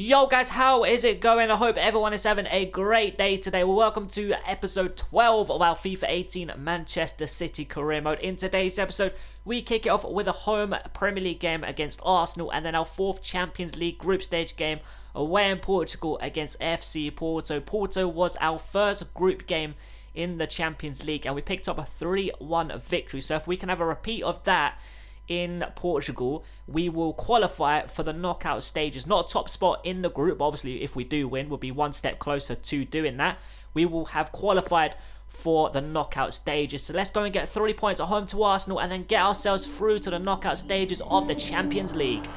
Yo guys, how is it going? I hope everyone is having a great day today. Well, welcome to episode 12 of our FIFA 18 Manchester City career mode. In today's episode, we kick it off with a home Premier League game against Arsenal and then our fourth Champions League group stage game away in Portugal against FC Porto. Porto was our first group game in the Champions League and we picked up a 3-1 victory. So if we can have a repeat of that in Portugal, we will qualify for the knockout stages. Not a top spot in the group, but obviously if we do win, we'll be one step closer to doing that. We will have qualified for the knockout stages. So let's go and get 3 points at home to Arsenal and then get ourselves through to the knockout stages of the Champions League.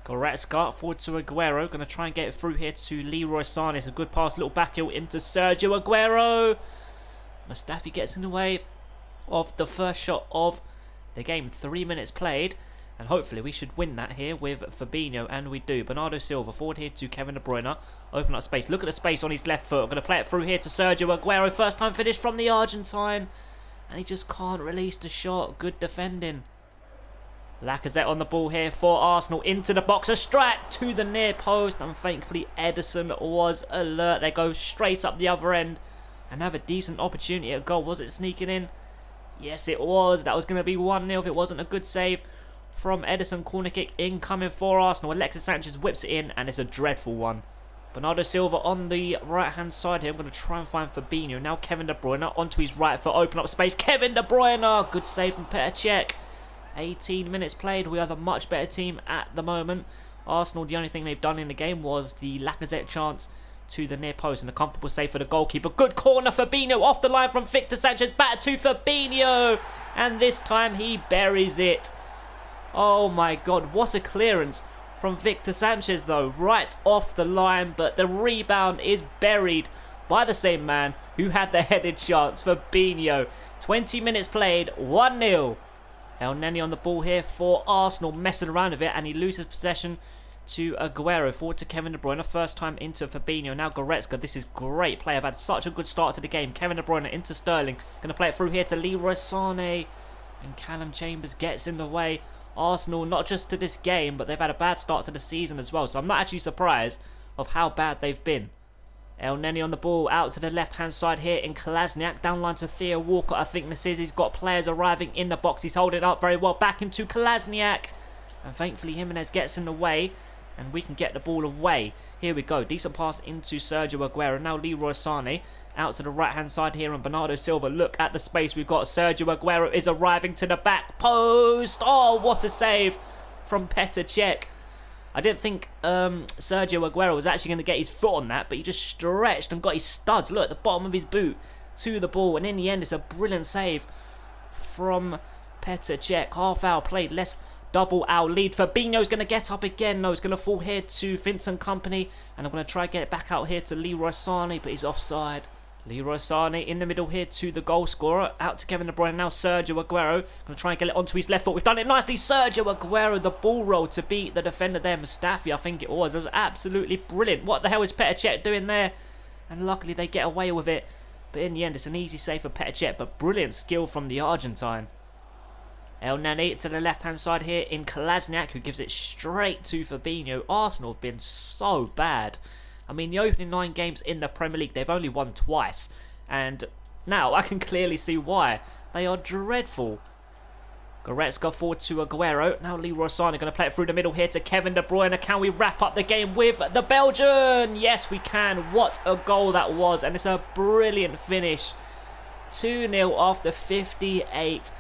Goretzka forward to Aguero, going to try and get it through here to Leroy Sané. It's a good pass, little back heel into Sergio Aguero. Mustafi gets in the way of the first shot of the game. 3 minutes played, and hopefully we should win that here with Fabinho, and we do. Bernardo Silva forward here to Kevin De Bruyne. Open up space. Look at the space on his left foot. I'm going to play it through here to Sergio Aguero. First time finish from the Argentine, and he just can't release the shot. Good defending. Lacazette on the ball here for Arsenal, into the box, a strike to the near post, and thankfully Ederson was alert. They go straight up the other end and have a decent opportunity at goal. Was it sneaking in? Yes, it was. That was going to be 1-0 if it wasn't a good save from Ederson. Corner kick incoming for Arsenal. Alexis Sanchez whips it in, and it's a dreadful one. Bernardo Silva on the right-hand side here. I'm going to try and find Fabinho. Now Kevin De Bruyne onto his right foot, open up space. Kevin De Bruyne, good save from Petr Cech. 18 minutes played. We are the much better team at the moment. Arsenal, the only thing they've done in the game was the Lacazette chance to the near post and a comfortable save for the goalkeeper. Good corner, Fabinho off the line from Victor Sanchez, back to Fabinho, and this time he buries it. Oh my god, what a clearance from Victor Sanchez though, right off the line, but the rebound is buried by the same man who had the headed chance, Fabinho. 20 minutes played, 1-0. El Neni on the ball here for Arsenal, messing around with it, and he loses possession to Aguero. Forward to Kevin De Bruyne, first time into Fabinho. Now Goretzka, this is great play. I've had such a good start to the game. Kevin De Bruyne into Sterling, going to play it through here to Leroy Sané, and Callum Chambers gets in the way. Arsenal, not just to this game, but they've had a bad start to the season as well, so I'm not actually surprised of how bad they've been. El Neni on the ball, out to the left-hand side here in Kolasinac. Down line to Theo Walcott, I think this is. He's got players arriving in the box. He's holding it up very well. Back into Kolasinac. And thankfully Jimenez gets in the way, and we can get the ball away. Here we go. Decent pass into Sergio Aguero. Now Leroy Sané out to the right-hand side here, and Bernardo Silva. Look at the space we've got. Sergio Aguero is arriving to the back post. Oh, what a save from Petr Cech. I didn't think Sergio Aguero was actually going to get his foot on that, but he just stretched and got his studs, look, at the bottom of his boot to the ball. And in the end, it's a brilliant save from Petr Cech. Half hour played, let's double our lead. Fabinho's going to get up again. No, he's going to fall here to Vincent Kompany. And I'm going to try and get it back out here to Leroy Sané, but he's offside. Leroy Sané in the middle here to the goal scorer. Out to Kevin De Bruyne. Now Sergio Aguero. Going to try and get it onto his left foot. We've done it nicely. Sergio Aguero, the ball roll to beat the defender there. Mustafi, I think it was. It was absolutely brilliant. What the hell is Petr Cech doing there? And luckily they get away with it. But in the end, it's an easy save for Petr Cech. But brilliant skill from the Argentine. El Neni to the left-hand side here in Kolasinac, who gives it straight to Fabinho. Arsenal have been so bad. I mean, the opening 9 games in the Premier League, they've only won twice. And now I can clearly see why. They are dreadful. Goretzka forward to Aguero. Now Leroy Sané going to play it through the middle here to Kevin De Bruyne. Can we wrap up the game with the Belgian? Yes, we can. What a goal that was. And it's a brilliant finish. 2-0 after 58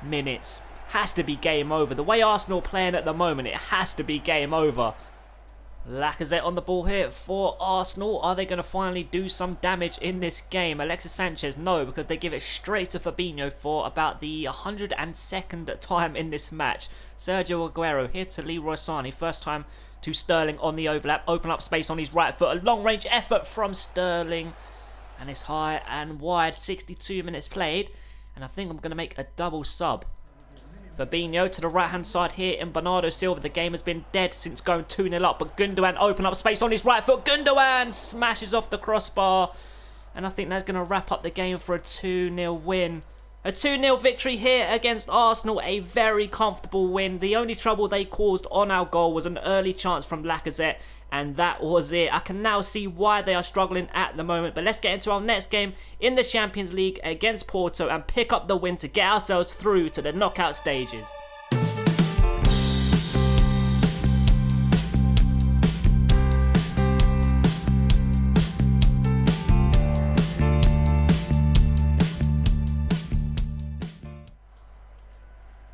minutes. Has to be game over. The way Arsenal are playing at the moment, it has to be game over. Lacazette on the ball here for Arsenal. Are they going to finally do some damage in this game? Alexis Sanchez, no, because they give it straight to Fabinho for about the 102nd time in this match. Sergio Aguero here to Leroy Sané. First time to Sterling on the overlap. Open up space on his right foot. A long-range effort from Sterling. And it's high and wide. 62 minutes played. And I think I'm going to make a double sub. Fabinho to the right-hand side here in Bernardo Silva. The game has been dead since going 2-0 up. But Gundogan open up space on his right foot. Gundogan smashes off the crossbar. And I think that's going to wrap up the game for a 2-0 win. A 2-0 victory here against Arsenal. A very comfortable win. The only trouble they caused on our goal was an early chance from Lacazette. And that was it. I can now see why they are struggling at the moment. But let's get into our next game in the Champions League against Porto and pick up the win to get ourselves through to the knockout stages.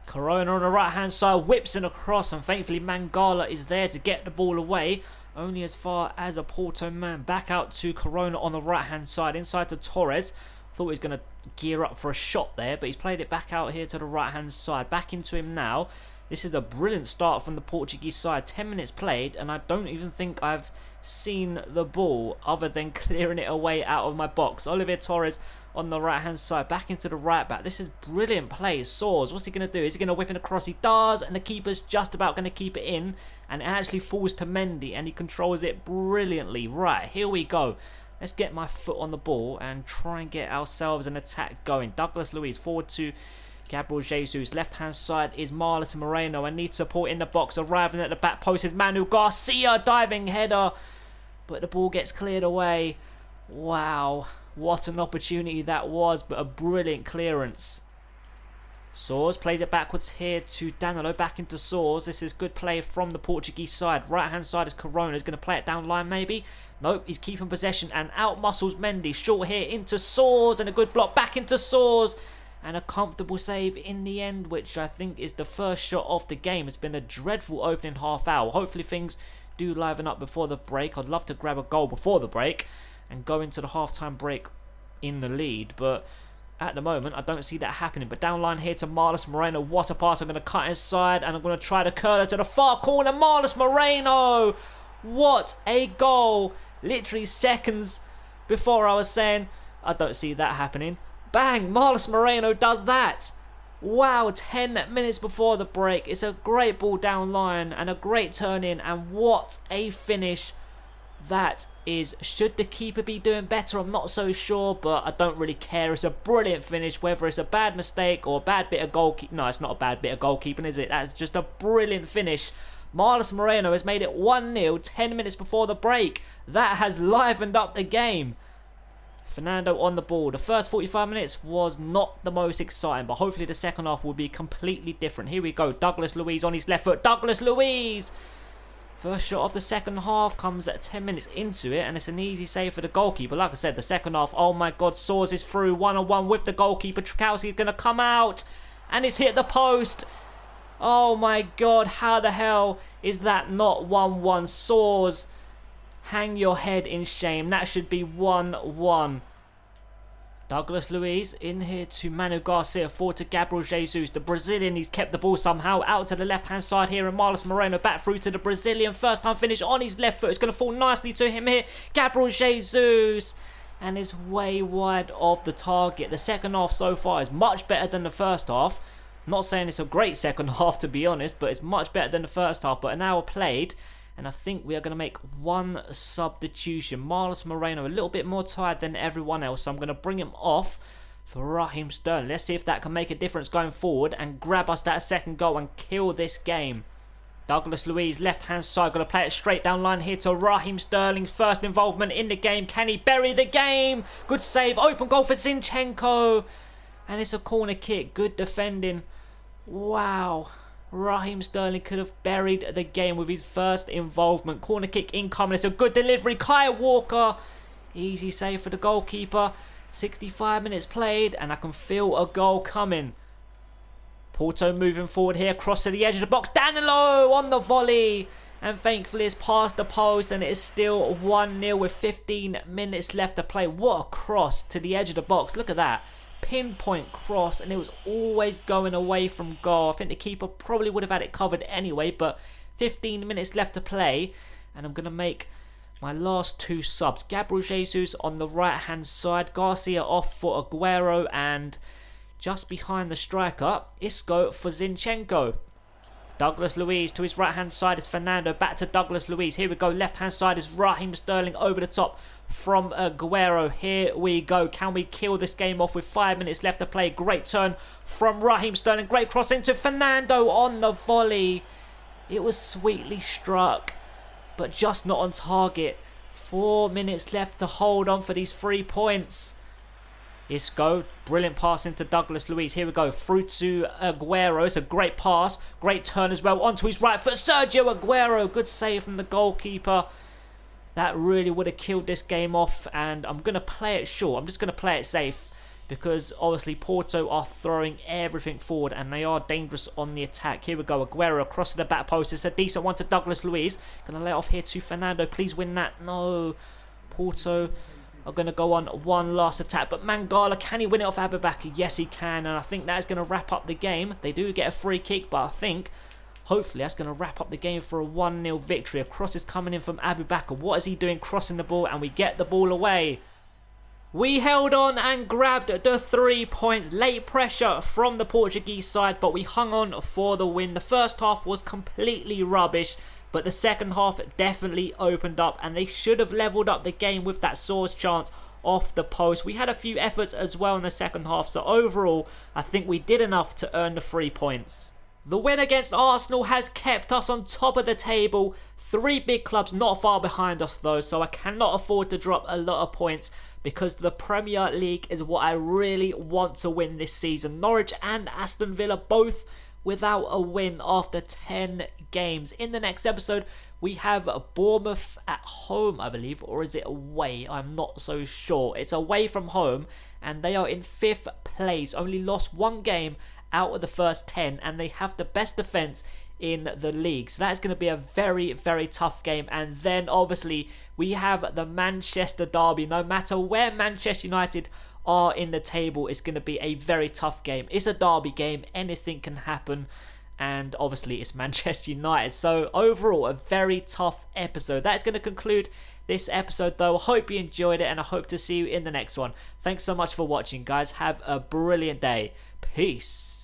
Corona on the right hand side whips in across, and thankfully Mangala is there to get the ball away. Only as far as a Porto man. Back out to Corona on the right hand side, inside to Torres. Thought he was going to gear up for a shot there, but he's played it back out here to the right hand side. Back into him now. This is a brilliant start from the Portuguese side. 10 minutes played, and I don't even think I've seen the ball other than clearing it away out of my box. Olivier Torres on the right hand side, back into the right back. This is brilliant play. Soares, what's he going to do? Is he going to whip it across? He does, and the keeper's just about going to keep it in, and it actually falls to Mendy, and he controls it brilliantly. Right, here we go. Let's get my foot on the ball and try and get ourselves an attack going. Douglas Luiz forward to Gabriel Jesus. Left hand side is Marlon Moreno, and needs support in the box. Arriving at the back post is Manu Garcia, diving header, but the ball gets cleared away. Wow, what an opportunity that was, but a brilliant clearance. Soares plays it backwards here to Danilo, back into Soares. This is good play from the Portuguese side. Right hand side is Corona. He's going to play it down line maybe. Nope, he's keeping possession and out muscles Mendy. Short here into Soares, and a good block back into Soares. And a comfortable save in the end, which I think is the first shot of the game. It's been a dreadful opening half hour. Hopefully things do liven up before the break. I'd love to grab a goal before the break and go into the half-time break in the lead, but at the moment I don't see that happening. But down line here to Marlon Moreno. What a pass. I'm going to cut inside, and I'm going to try to curl it to the far corner. Marlon Moreno, what a goal. Literally seconds before I was saying I don't see that happening. Bang, Marlon Moreno does that. Wow, 10 minutes before the break. It's a great ball down line and a great turn in, and what a finish that is. Should the keeper be doing better? I'm not so sure, but I don't really care. It's a brilliant finish, whether it's a bad mistake or a bad bit of goalkeeping. No, it's not a bad bit of goalkeeping, is it? That's just a brilliant finish. Marlon Moreno has made it 1-0 10 minutes before the break. That has livened up the game. Fernando on the ball. The first 45 minutes was not the most exciting, but hopefully the second half will be completely different. Here we go. Douglas Luiz on his left foot. Douglas Luiz! First shot of the second half comes at 10 minutes into it, and it's an easy save for the goalkeeper. Like I said, the second half, oh my god, Soares is through one-on-one with the goalkeeper. Trukowski is going to come out, and it's hit the post. Oh my god, how the hell is that not 1-1? Soares, hang your head in shame. That should be 1-1. Douglas Luiz in here to Manu Garcia, forward to Gabriel Jesus. The Brazilian, he's kept the ball somehow out to the left-hand side here, and Marlon Moreno back through to the Brazilian. First-time finish on his left foot. It's going to fall nicely to him here. Gabriel Jesus, and is way wide of the target. The second half so far is much better than the first half. Not saying it's a great second half, to be honest, but it's much better than the first half. But an hour played, and I think we are going to make one substitution. Marlon Moreno a little bit more tired than everyone else, so I'm going to bring him off for Raheem Sterling. Let's see if that can make a difference going forward and grab us that second goal and kill this game. Douglas Luiz, left-hand side, going to play it straight down line here to Raheem Sterling's first involvement in the game. Can he bury the game? Good save, open goal for Zinchenko. And it's a corner kick, good defending. Wow. Raheem Sterling could have buried the game with his first involvement. Corner kick incoming. It's a good delivery. Kyle Walker. Easy save for the goalkeeper. 65 minutes played, and I can feel a goal coming. Porto moving forward here. Cross to the edge of the box. Danilo on the volley. And thankfully it's past the post, and it is still 1-0 with 15 minutes left to play. What a cross to the edge of the box. Look at that. Pinpoint cross, and it was always going away from goal. I think the keeper probably would have had it covered anyway, but 15 minutes left to play, and I'm going to make my last two subs. Gabriel Jesus on the right hand side, Garcia off for Aguero, and just behind the striker, Isco for Zinchenko. Douglas Luiz to his right hand side is Fernando, back to Douglas Luiz. Here we go, left hand side is Raheem Sterling over the top from Aguero. Here we go, can we kill this game off with 5 minutes left to play? Great turn from Raheem Sterling, great cross into Fernando on the volley. It was sweetly struck, but just not on target. 4 minutes left to hold on for these 3 points. Isco, brilliant pass into Douglas Luiz. Here we go, through to Aguero. It's a great pass, great turn as well, onto his right foot. Sergio Aguero, good save from the goalkeeper. That really would have killed this game off, and I'm going to play it short. I'm just going to play it safe, because obviously Porto are throwing everything forward and they are dangerous on the attack. Here we go, Aguero across to the back post. It's a decent one to Douglas Luiz. Going to lay off here to Fernando. Please win that. No. Porto are going to go on one last attack, but Mangala, can he win it off Abubakar? Yes, he can, and I think that is going to wrap up the game. They do get a free kick, but I think hopefully that's going to wrap up the game for a 1-0 victory. A cross is coming in from Abubakar. What is he doing crossing the ball? And we get the ball away. We held on and grabbed the 3 points. Late pressure from the Portuguese side, but we hung on for the win. The first half was completely rubbish, but the second half definitely opened up, and they should have levelled up the game with that Soares chance off the post. We had a few efforts as well in the second half, so overall I think we did enough to earn the 3 points. The win against Arsenal has kept us on top of the table. 3 big clubs not far behind us though, so I cannot afford to drop a lot of points, because the Premier League is what I really want to win this season. Norwich and Aston Villa both without a win after 10 games. In the next episode, we have Bournemouth at home, I believe, or is it away? I'm not so sure. It's away from home, and they are in 5th place. Only lost 1 game out of the first 10, and they have the best defence in the league. So that is going to be a very, very tough game. And then, obviously, we have the Manchester derby. No matter where Manchester United are in the table, it's going to be a very tough game. It's a derby game, anything can happen, and obviously it's Manchester United. So overall, a very tough episode. That is going to conclude this episode though. I hope you enjoyed it, and I hope to see you in the next one. Thanks so much for watching, guys. Have a brilliant day. Peace.